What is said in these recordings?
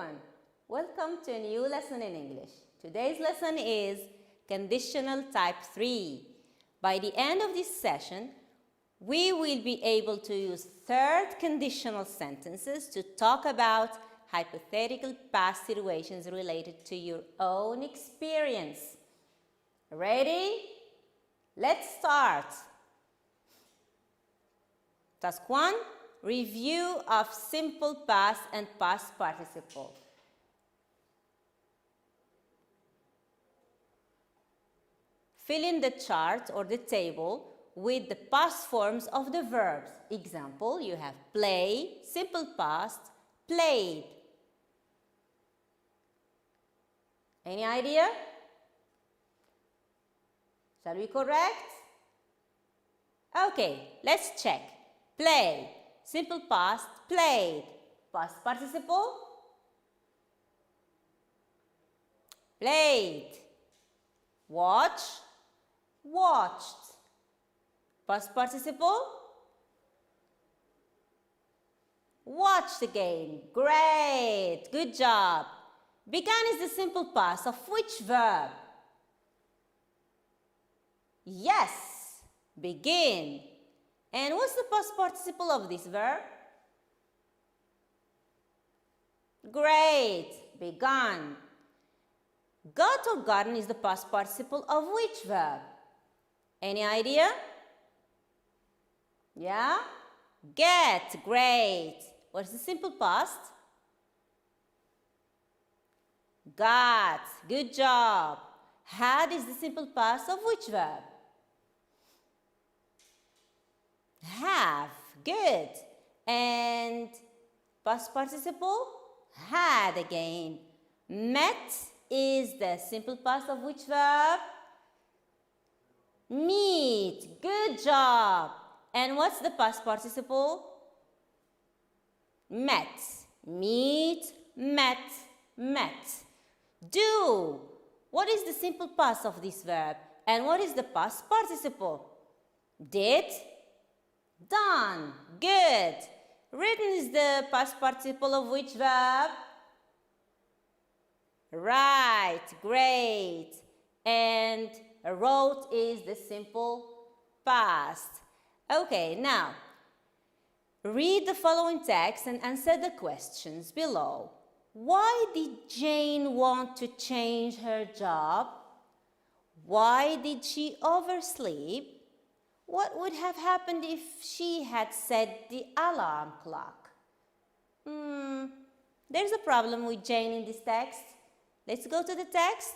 everyone. Welcome to a new lesson in English. Today's lesson is Conditional Type 3. By the end of this session, we will be able to use third conditional sentences to talk about hypothetical past situations related to your own experience. Ready? Let's start. Task 1. Review of simple past and past participle. Fill in the chart or the table with the past forms of the verbs. Example, you have play, simple past, played. Any idea? Shall we correct? Okay, let's check. Play, simple past, played. Past participle, played. Watch, watched. Past participle, watched again. Great, good job. Began is the simple past of which verb? Yes, begin. And what's the past participle of this verb? Great, begun. Got or gotten is the past participle of which verb? Any idea? Yeah? Get, great. What's the simple past? Got, good job. Had is the simple past of which verb? Have, good. And past participle? Had again. Met is the simple past of which verb? Meet, good job. And what's the past participle? Met, meet, met, met. Do, what is the simple past of this verb? And what is the past participle? Did, done, good. Written is the past participle of which verb? Right, great. And wrote is the simple past. Okay, now read the following text and answer the questions below. Why did Jane want to change her job? Why did she oversleep? What would have happened if she had set the alarm clock? There's a problem with Jane in this text. Let's go to the text.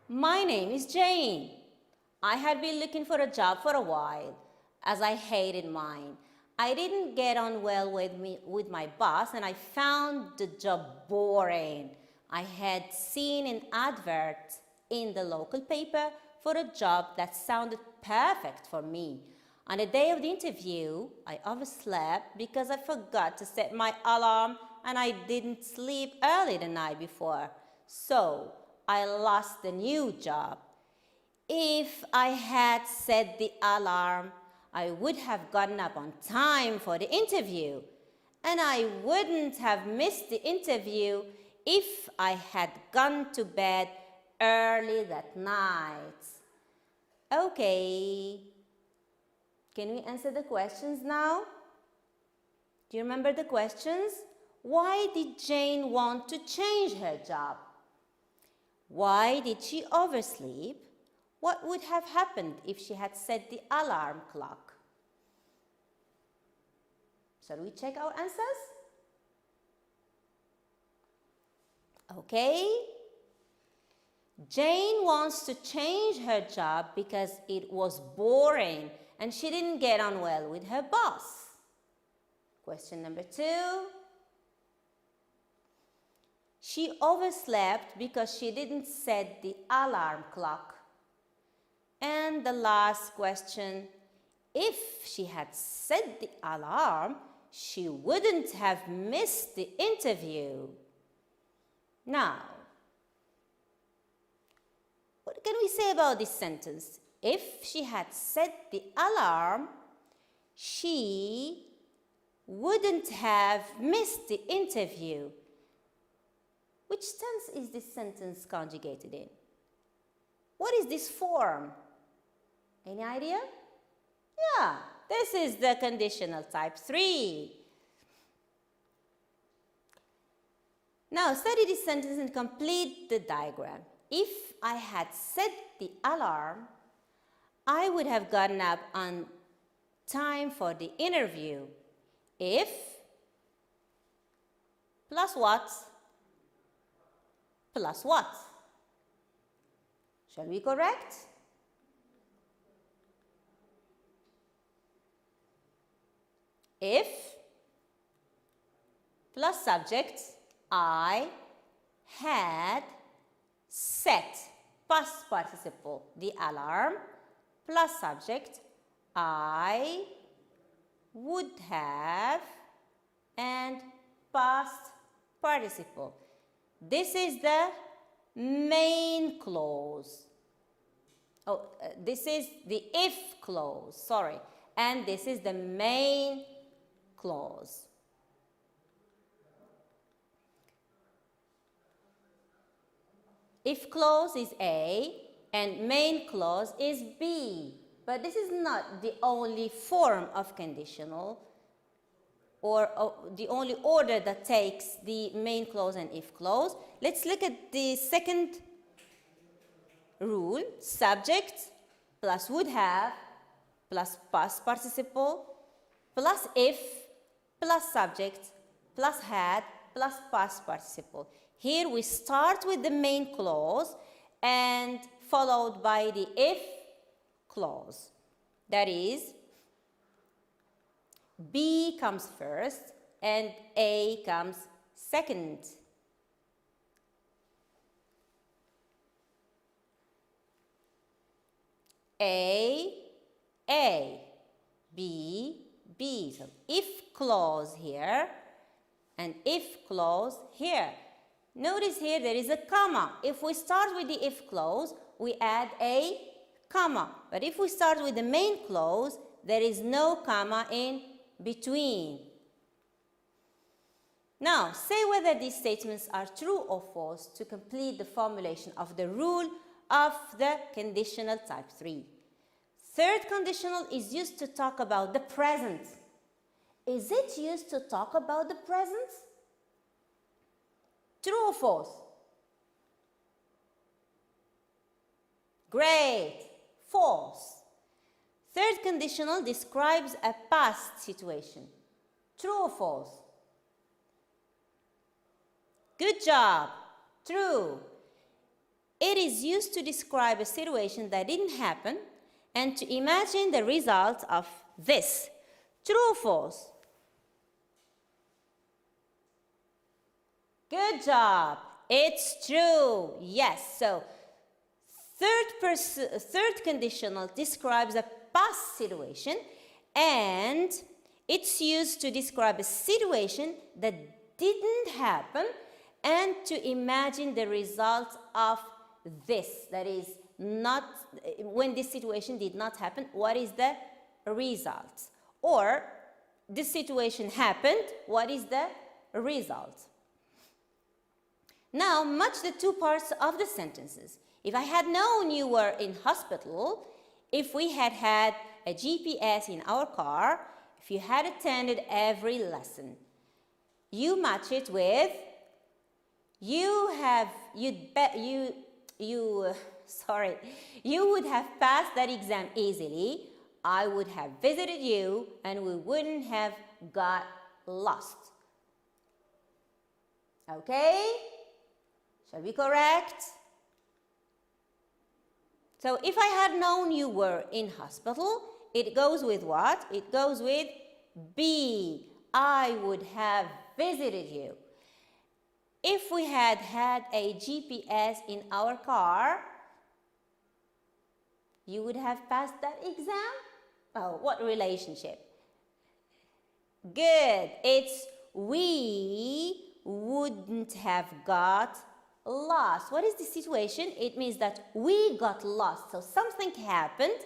My name is Jane. I had been looking for a job for a while, as I hated mine. I didn't get on well with my boss, and I found the job boring. I had seen an advert in the local paper for a job that sounded perfect for me. On the day of the interview, I overslept because I forgot to set my alarm and I didn't sleep early the night before. So I lost the new job. If I had set the alarm, I would have gotten up on time for the interview, and I wouldn't have missed the interview if I had gone to bed early that night. Okay, can we answer the questions now? Do you remember the questions? Why did Jane want to change her job? Why did she oversleep? What would have happened if she had set the alarm clock? Shall we check our answers? Okay. Jane wants to change her job because it was boring and she didn't get on well with her boss. Question number 2. She overslept because she didn't set the alarm clock. And the last question, if she had set the alarm, she wouldn't have missed the interview. Now, what can we say about this sentence? If she had set the alarm, she wouldn't have missed the interview. Which tense is this sentence conjugated in? What is this form? Any idea? Yeah, this is the conditional type 3. Now study this sentence and complete the diagram. If I had set the alarm, I would have gotten up on time for the interview. If plus what? Plus what? Shall we correct? If plus subject, I had set, past participle, the alarm, plus subject, I would have, and past participle. This is the main clause. This is the if clause, sorry. And this is the main clause. If clause is A and main clause is B. But this is not the only form of conditional or the only order that takes the main clause and if clause. Let's look at the second rule. Subject plus would have plus past participle plus if plus subject plus had plus past participle. Here we start with the main clause and followed by the if clause. That is, B comes first and A comes second. A, B, B. So if clause here and if clause here. Notice here there is a comma. If we start with the if clause, we add a comma. But if we start with the main clause, there is no comma in between. Now, say whether these statements are true or false to complete the formulation of the rule of the conditional type 3. Third conditional is used to talk about the present. Is it used to talk about the present? True or false? Great. False. Third conditional describes a past situation. True or false? Good job. True. It is used to describe a situation that didn't happen and to imagine the result of this. True or false? Good job. It's true. Yes. So, third conditional describes a past situation and it's used to describe a situation that didn't happen and to imagine the result of this. That is, not when this situation did not happen, what is the result? Or this situation happened, what is the result? Now, match the two parts of the sentences. If I had known you were in hospital, if we had had a GPS in our car, if you had attended every lesson, you match it with you would have passed that exam easily. I would have visited you and we wouldn't have got lost. Okay? Shall we correct? So if I had known you were in hospital, it goes with what? It goes with B. I would have visited you. If we had had a GPS in our car, you would have passed that exam? Oh, what relationship? Good. It's we wouldn't have got lost. What is the situation? It means that we got lost. So something happened.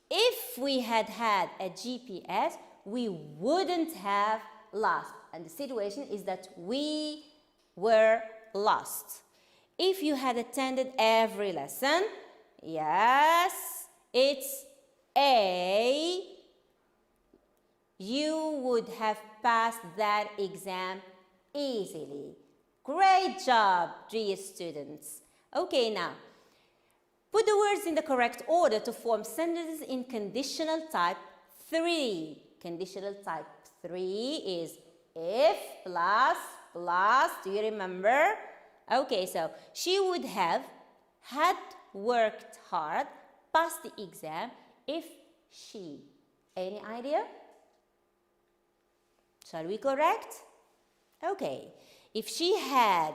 If we had had a GPS, we wouldn't have lost. And the situation is that we were lost. If you had attended every lesson, yes, it's A, you would have passed that exam easily. Great job, dear students. Okay, now, put the words in the correct order to form sentences in conditional type 3. Conditional type 3 is if plus, do you remember? Okay, so she would have had worked hard, passed the exam if she. Any idea? Shall we correct? Okay, if she had,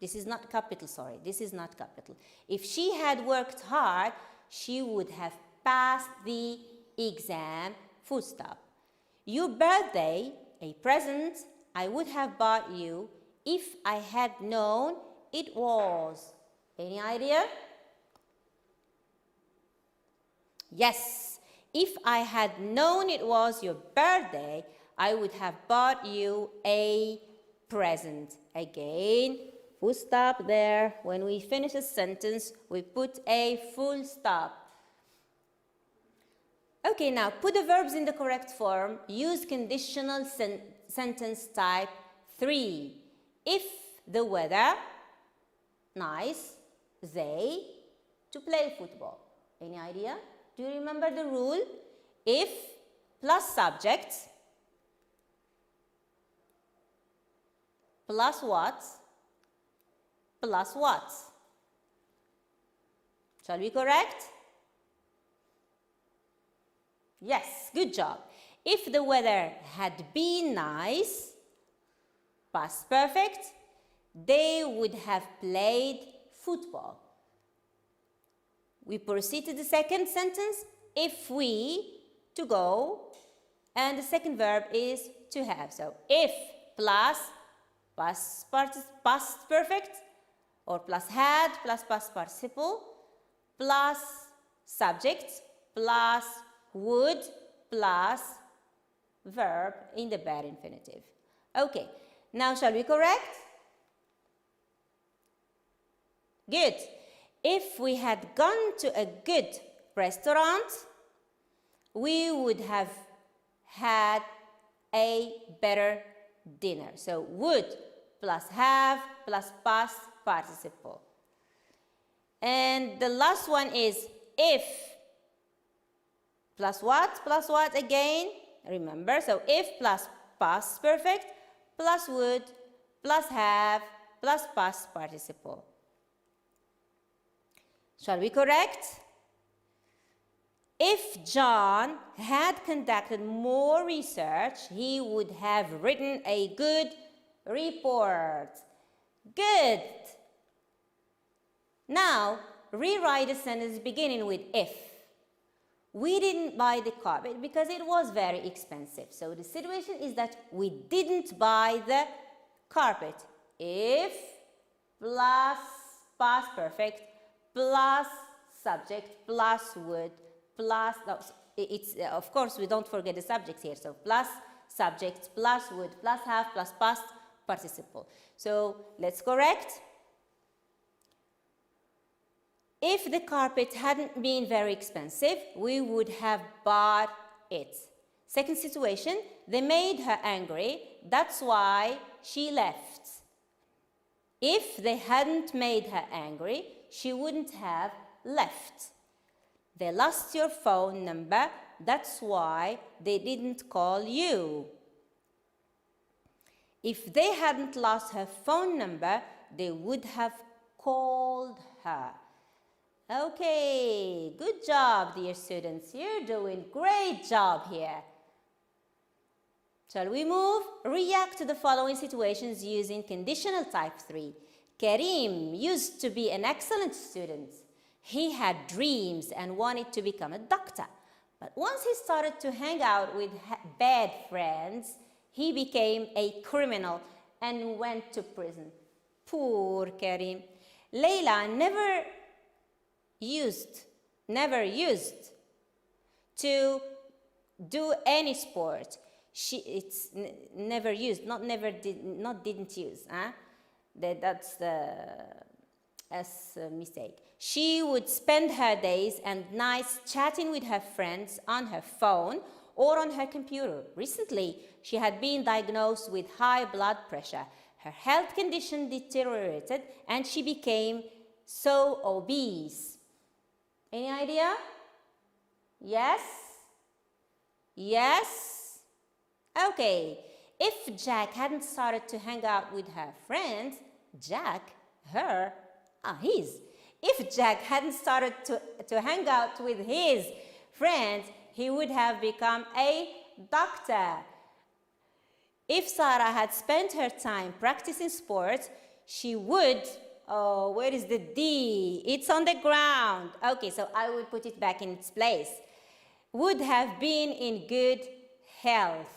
this is not capital, sorry, this is not capital. If she had worked hard, she would have passed the exam, full stop. Your birthday, a present I would have bought you if I had known it was. Any idea? Yes, if I had known it was your birthday, I would have bought you a present. Again, full stop there. When we finish a sentence, we put a full stop. Okay, now put the verbs in the correct form. Use conditional sentence type 3. If the weather, nice, they, to play football. Any idea? Do you remember the rule? If plus subject plus what? Plus what? Shall we correct? Yes, good job. If the weather had been nice, past perfect, they would have played football. We proceed to the second sentence. If we, to go, and the second verb is to have. So if plus past perfect, or plus had plus past participle, plus subject, plus would, plus verb in the bad infinitive. Okay, now shall we correct? Good. If we had gone to a good restaurant, we would have had a better dinner. So would plus have plus past participle. And the last one is if plus what again? Remember, so if plus past perfect plus would plus have plus past participle. Shall we correct? If John had conducted more research, he would have written a good report. Good. Now, rewrite the sentence beginning with if. We didn't buy the carpet because it was very expensive. So the situation is that we didn't buy the carpet. If plus past perfect plus subject plus would plus, no, it's of course we don't forget the subject here. So plus subject plus would plus have plus past participle. So let's correct. If the carpet hadn't been very expensive, we would have bought it. Second situation, they made her angry. That's why she left. If they hadn't made her angry, she wouldn't have left. They lost your phone number. That's why they didn't call you. If they hadn't lost her phone number, they would have called her. Okay, good job, dear students. You're doing great job here. Shall we move? React to the following situations using conditional type 3. Karim used to be an excellent student. He had dreams and wanted to become a doctor. But once he started to hang out with bad friends, he became a criminal and went to prison. Poor Karim. Layla never used to do any sport. It's never used, not never did, not didn't use. That's the mistake. She would spend her days and nights chatting with her friends on her phone or on her computer. Recently, she had been diagnosed with high blood pressure. Her health condition deteriorated and she became so obese. Any idea? Yes? Yes? Okay. If Jack hadn't started to hang out with her friends, If Jack hadn't started to hang out with his friends, he would have become a doctor. If Sarah had spent her time practicing sports, she would, oh, where is the D? It's on the ground. Okay, so I will put it back in its place. Would have been in good health.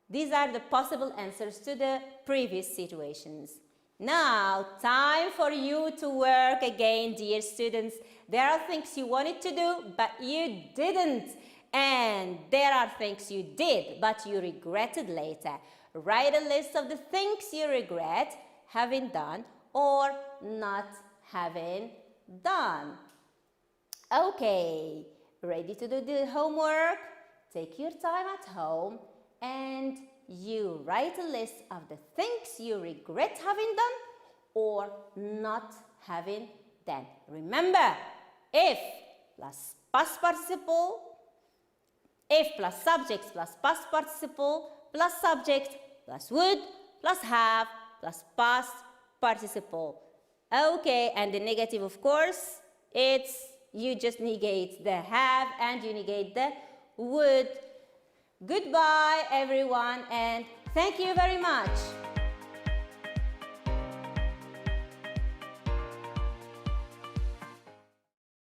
These are the possible answers to the previous situations. Now, time for you to work again, dear students. There are things you wanted to do, but you didn't. And there are things you did, but you regretted later. Write a list of the things you regret having done or not having done. Okay, ready to do the homework? Take your time at home and you write a list of the things you regret having done or not having done. Remember, if plus past participle, if plus subjects plus past participle plus subject plus would plus have plus past participle. Okay, and the negative, of course, it's you just negate the have and you negate the would. Goodbye, everyone, and thank you very much.